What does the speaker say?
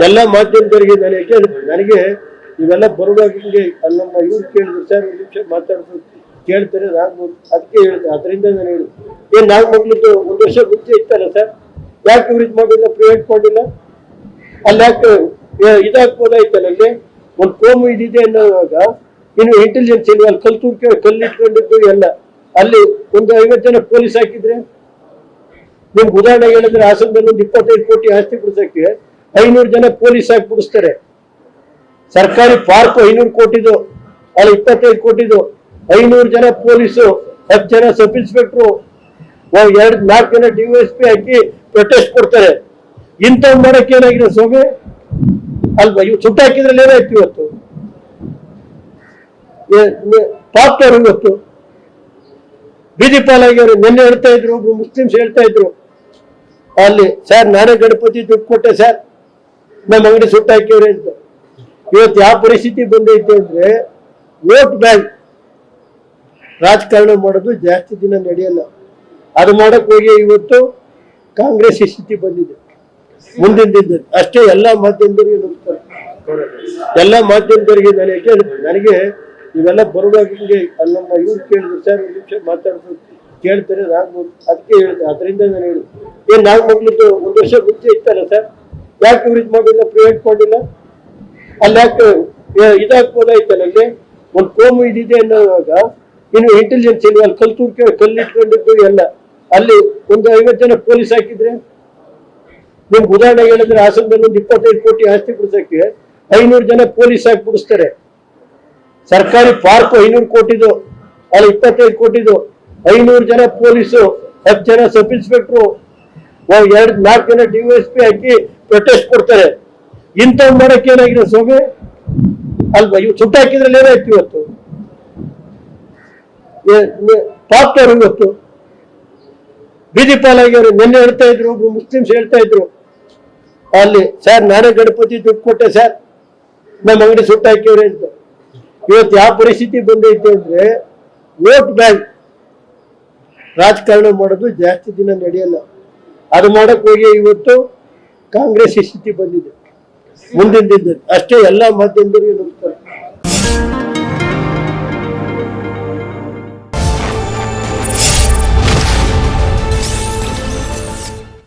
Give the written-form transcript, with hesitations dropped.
ಎಲ್ಲ ಮಾಧ್ಯಮದವರಿಗೆ ನನಗೆ ಇವೆಲ್ಲ ಬರುವಾಗ ಹಿಂಗೆ ನಮ್ಮ ಇವ್ರು ಕೇಳಿದ್ರು ಸರ್ ಒಂದು ನಿಮಿಷ ಮಾತಾಡ್ಬೋದು ಕೇಳ್ತಾರೆ ನಾಗ್ಬೋದು ಅದಕ್ಕೆ ಹೇಳಿದೆ. ಅದರಿಂದ ನಾನು ಹೇಳಿದೆ ಏನ್ ನಾಗಮಂಗಲದ್ದು 1 ವರ್ಷ ಮುಂಚೆ ಇತ್ತಲ್ಲ ಸರ್, ಯಾಕೆ ಇವ್ರು ಇದು ಮಾಡಿಲ್ಲ, ಪ್ರಿವೆಂಟ್ ಮಾಡಿಲ್ಲ? ಅಲ್ಲಿ ಯಾಕೆ ಇದಾಗ್ಬೋದಾಯ್ತಲ್ಲ, ಅಲ್ಲಿ ಒಂದು ಕೋಮು ಇದಿದೆ ಅನ್ನೋವಾಗ ಇನ್ನು ಇಂಟೆಲಿಜೆನ್ಸ್ ಇಲ್ವ? ಅಲ್ಲಿ ಕಲ್ಲಿಟ್ಕೊಂಡಿದ್ದು ಎಲ್ಲ ಅಲ್ಲಿ ಒಂದು 50 ಜನ ಪೊಲೀಸ್ ಹಾಕಿದ್ರೆ, ನಿಮ್ಗೆ ಉದಾಹರಣೆ ಹೇಳಿದ್ರೆ ಹಾಸನದಲ್ಲಿ ಒಂದು 25 ಕೋಟಿ ಆಸ್ತಿ ಬಿಡಿಸಕ್ಕೆ 500 ಜನ ಪೊಲೀಸ್ ಹಾಕಿ ಬಿಡಿಸ್ತಾರೆ. ಸರ್ಕಾರಿ ಪಾರ್ಕ್ 500 ಕೋಟಿದು, ಅಲ್ಲಿ 25 ಕೋಟಿದು, 500 ಜನ ಪೊಲೀಸು, 10 ಜನ ಸಬ್ ಇನ್ಸ್ಪೆಕ್ಟ್ರು, 4 ಜನ DYSP ಹಾಕಿ ಪ್ರೊಟೆಸ್ಟ್ ಕೊಡ್ತಾರೆ. ಇಂಥವ್ ಮಾಡಕ್ಕೆ ಏನಾಗಿದೆ ಸ್ವಾಮಿ ಅಲ್ವಾ? ಇವು ಸುಟ್ಟ ಹಾಕಿದ್ರಲ್ಲಿ ಏನಾಯ್ತು ಇವತ್ತು? ಪಾಪ್ತವ್ರು ಇವತ್ತು ಬೀದಿ ಪಾಲಾಗ್ಯವರು. ನಿನ್ನೆ ಹೇಳ್ತಾ ಇದ್ರು, ಒಬ್ರು ಮುಸ್ಲಿಮ್ಸ್ ಹೇಳ್ತಾ ಇದ್ರು ಅಲ್ಲಿ, ಸರ್ ನಾನೇ ಗಣಪತಿ ದುಡ್ಡು ಕೊಟ್ಟೆ ಸರ್, ನಮ್ಮ ಅಂಗಡಿ ಸುಟ್ಟ ಹಾಕಿವ್ರೆ ಅಂತ. ಇವತ್ತು ಯಾವ ಪರಿಸ್ಥಿತಿ ಬಂದೈತೆ ಅಂದ್ರೆ, ವೋಟ್ ಬ್ಯಾಂಕ್ ರಾಜಕಾರಣ ಮಾಡೋದು ಜಾಸ್ತಿ ದಿನ ನಡೆಯಲ್ಲ. ಅದು ಮಾಡಕ್ ಹೋಗಿ ಇವತ್ತು ಕಾಂಗ್ರೆಸ್ ಸ್ಥಿತಿ ಬಂದಿದೆ. ಮುಂದಿನ ದಿನದಲ್ಲಿ ಅಷ್ಟೇ ಎಲ್ಲ ಮಾಧ್ಯಮದವರಿಗೆ ನಮಸ್ಕಾರ. ಎಲ್ಲ ಮಾಧ್ಯಮದವರಿಗೆ ನನಗೆ ಇವೆಲ್ಲ ಬರುವಾಗ ಹಿಂಗೆ ನಮ್ಮ ಇವ್ರು ಕೇಳಿದ್ರು ಸರ್ ಒಂದು ನಿಮಿಷ ಮಾತಾಡ್ಬೋದು ಕೇಳ್ತಾರೆ ನಾಗ್ಬೋದು ಅದಕ್ಕೆ ಹೇಳಿದೆ. ಅದರಿಂದ ನಾನು ಹೇಳಿದೆ ಏನ್ ನಾಗಮಂಗಲದ್ದು 1 ವರ್ಷ ಮುಂಚೆ ಇತ್ತಲ್ಲ ಸರ್, ಯಾಕೆ ಇವ್ರು ಇದು ಮಾಡಿಲ್ಲ, ಪ್ರಿವೆಂಟ್ ಮಾಡಿಲ್ಲ? ಅಲ್ಲಿ ಯಾಕೆ ಇದಾಗ್ಬೋದಾಯ್ತಲ್ಲ, ಅಲ್ಲಿ ಒಂದು ಕೋಮು ಇದಿದೆ ಅನ್ನೋವಾಗ ಇನ್ನು ಇಂಟೆಲಿಜೆನ್ಸ್ ಇಲ್ವ? ಅಲ್ಲಿ ಕಲ್ಲಿಟ್ಕೊಂಡಿದ್ದು ಎಲ್ಲ ಅಲ್ಲಿ ಒಂದು 50 ಜನ ಪೊಲೀಸ್ ಹಾಕಿದ್ರೆ, ನಿಮ್ಗೆ ಉದಾಹರಣೆ ಹೇಳಿದ್ರೆ ಹಾಸನದಲ್ಲಿ ಒಂದು 25 ಕೋಟಿ ಆಸ್ತಿ ಬಿಡಿಸಕ್ಕೆ 500 ಜನ ಪೊಲೀಸ್ ಹಾಕಿ ಬಿಡಿಸ್ತಾರೆ. ಸರ್ಕಾರಿ ಪಾರ್ಕ್ 500 ಕೋಟಿದು, ಅಲ್ಲಿ 25 ಕೋಟಿದು, 500 ಜನ ಪೊಲೀಸು, 10 ಜನ ಸಬ್ ಇನ್ಸ್ಪೆಕ್ಟ್ರು, 4 ಜನ DYSP ಹಾಕಿ ಪ್ರೊಟೆಸ್ಟ್ ಕೊಡ್ತಾರೆ. ಇಂಥವ್ ಮಾಡಕ್ಕೆ ಏನಾಗಿದೆ ಸ್ವಾಮಿ ಅಲ್ವಾ? ಇವು ಸುಟ್ಟ ಹಾಕಿದ್ರಲ್ಲಿ ಏನಾಯ್ತು ಇವತ್ತು? ಪಾಪ್ತವ್ರು ಇವತ್ತು ಬೀದಿ ಪಾಲಾಗ್ಯವರು. ನಿನ್ನೆ ಹೇಳ್ತಾ ಇದ್ರು, ಒಬ್ರು ಮುಸ್ಲಿಮ್ಸ್ ಹೇಳ್ತಾ ಇದ್ರು ಅಲ್ಲಿ, ಸರ್ ನಾನೇ ಗಣಪತಿ ದುಡ್ಡು ಕೊಟ್ಟೆ ಸರ್, ನಮ್ಮ ಅಂಗಡಿ ಸುಟ್ಟ ಹಾಕಿವ್ರೆ ಅಂತ. ಇವತ್ತು ಯಾವ ಪರಿಸ್ಥಿತಿ ಬಂದೈತೆ ಅಂದ್ರೆ, ವೋಟ್ ಬ್ಯಾಂಕ್ ರಾಜಕಾರಣ ಮಾಡೋದು ಜಾಸ್ತಿ ದಿನ ನಡೆಯಲ್ಲ. ಅದು ಮಾಡಕ್ ಹೋಗಿ ಇವತ್ತು ಕಾಂಗ್ರೆಸ್ ಸ್ಥಿತಿ ಬಂದಿದೆ. ಮುಂದಿನ ದಿನದಲ್ಲಿ ಅಷ್ಟೇ ಎಲ್ಲ ಮಾಧ್ಯಮದವರಿಗೆ ನಮಸ್ಕಾರ.